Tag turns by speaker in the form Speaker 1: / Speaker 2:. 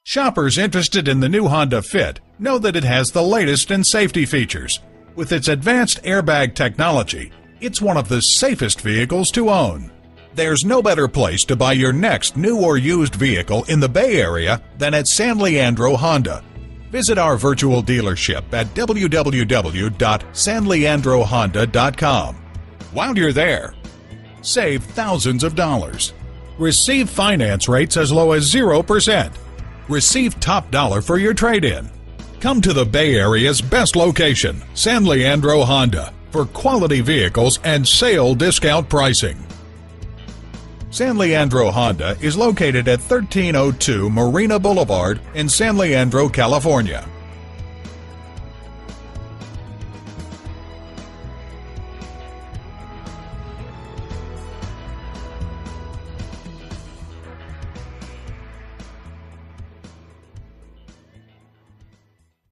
Speaker 1: Shoppers interested in the new Honda Fit know that it has the latest in safety features. With its advanced airbag technology, it's one of the safest vehicles to own. There's no better place to buy your next new or used vehicle in the Bay Area than at San Leandro Honda. Visit our virtual dealership at www.sanleandrohonda.com. While you're there, save thousands of dollars. Receive finance rates as low as 0%. Receive top dollar for your trade-in. Come to the Bay Area's best location, San Leandro Honda, for quality vehicles and sale discount pricing. San Leandro Honda is located at 1302 Marina Boulevard in San Leandro, California.